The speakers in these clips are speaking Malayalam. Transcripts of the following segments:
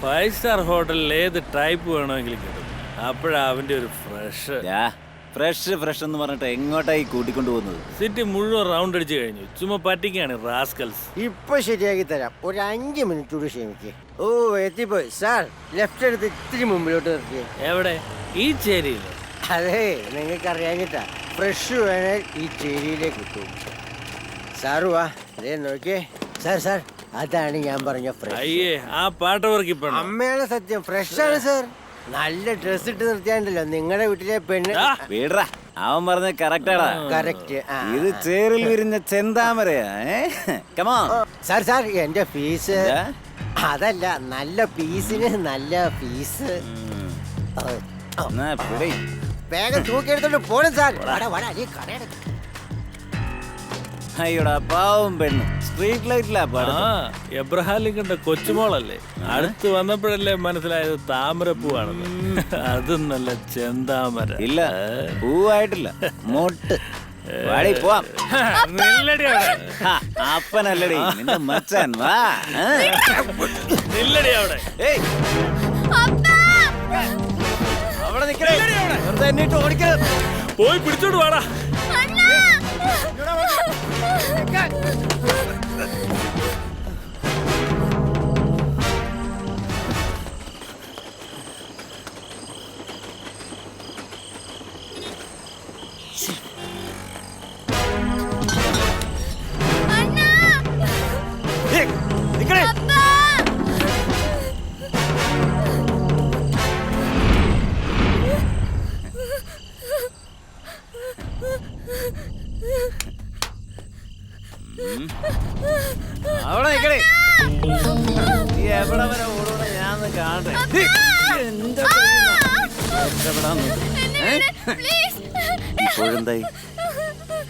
5 സ്റ്റാർ ഹോട്ടലിൽ ഏത് ടൈപ്പ് വേണമെങ്കിലും കിട്ടും. അപ്പോഴാ അവന്റെ ഒരു ഫ്രഷ് എന്ന് പറഞ്ഞിട്ട് എങ്ങോട്ടായി കൂട്ടിക്കൊണ്ടു പോകുന്നത്? സിറ്റി മുഴുവൻ റൗണ്ട് അടിച്ചു കഴിഞ്ഞു. ചുമ്മാ പറ്റിക്കാണ് റാസ്കൽസ്. ഇപ്പൊ ശരിയാക്കി തരാം. ഒരു 5 മിനിറ്റ് കൂടി ക്ഷമിക്ക്. ഓ എത്തിപ്പോയി സാർ. ലെഫ്റ്റ് എടുത്ത് ഇത്തിരി മുമ്പിലോട്ട് നിർത്തിയേ. എവിടെ? ഈ ചേരിയിൽ? അതെ, നിങ്ങൾക്ക് അറിയാഞ്ഞിട്ടാ. ഫ്രഷ് വേണേൽ ഈ ചേരിയിലേക്ക് കിട്ടും. സാറ് വാ, അതേ നോക്കിയേ. സാർ അതാണ് ഞാൻ പറഞ്ഞ ഫ്രഷ്. അയ്യേ, ആ പാട്ടവർക്ക് ഇപ്പൊ അമ്മയാണ് സത്യം. ഫ്രഷ് ആണ് സാർ. നല്ല ഡ്രസ് ഇട്ട് നിർത്തിയാണ്ടല്ലോ നിങ്ങളുടെ വീട്ടിലെ പെണ്ണ്. വീടറാ, അവൻ പറഞ്ഞ കറക്റ്റാടാ. കറക്റ്റ്. ഇത് ചേറിൽ വിരിഞ്ഞ ചെന്താമരയാ. സാർ എന്റെ ഫീസ്. അതല്ല, നല്ല പീസിന് നല്ല ഫീസ്. വേഗം തൂക്കിയെടുത്തോണ്ട് പോണം സാർ. അയ്യോടാ പാവം പെണ്ണ്, സ്ട്രീറ്റ് ലൈറ്റിലാ പാടുന്നത്. എബ്രഹാം ലിങ്കന്റെ കൊച്ചുമോളല്ലേ? അടുത്ത് വന്നപ്പോഴല്ലേ മനസ്സിലായത് താമരപ്പൂവാണെന്ന്. അതും നല്ല ചെന്താമര. ഇല്ല, പൂവായിട്ടില്ല, മൊട്ട്. വാടി പോവാം. അപ്പനല്ലടി നിന്റെ മച്ചാൻ. വാ നില്ലടി അവിടെ. അവിടെ നിക്കണേ, വെറുതെ എന്നിട്ട് ഓടിക്കരുത്. പോയി പിടിച്ചോണ്ട് വാടാ. അവിടെ നിക്കണേ. നീ എവിടെ വരെ ഓടുന്ന ഞാൻ കാണട്ടെ. ഇപ്പോഴെന്തായി?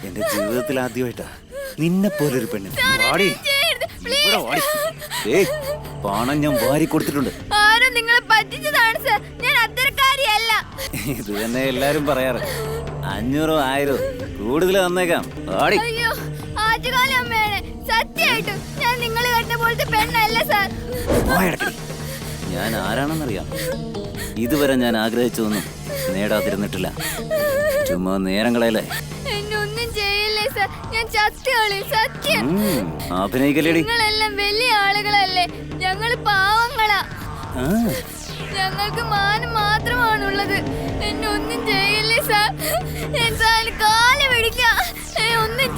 എന്റെ ജീവിതത്തിൽ ആദ്യമായിട്ടാ നിന്നെ പോലൊരു പെണ്ണിന്. വാടി ഇവിടെ വാടി. പണം ഞാൻ വാരി കൊടുത്തിട്ടുണ്ട്. ഇത് തന്നെ എല്ലാരും പറയാറ്. 500 1000 കൂടുതൽ തന്നേക്കാം. വാടി. ഞാൻ ആരാണെന്നറിയാം. ഇതുവരെ ഞാൻ ആഗ്രഹിച്ചതൊന്നും നേടാതിരുന്നിട്ടില്ല. ചുമ്മാ നേരം കളയല്ലേ. അഭിനയിക്കല്ലേടി. നിങ്ങളെല്ലാം വലിയ ആളുകളല്ലേ, ഞങ്ങൾ പാവങ്ങളാ. ഞങ്ങൾക്ക് മാനം മാത്രമാണുള്ളത്. എന്നെ ഒന്നും ചെയ്യില്ലേ സാർ. ഞാൻ സാറിന് കാല് പിടിക്കാം. ഒന്നും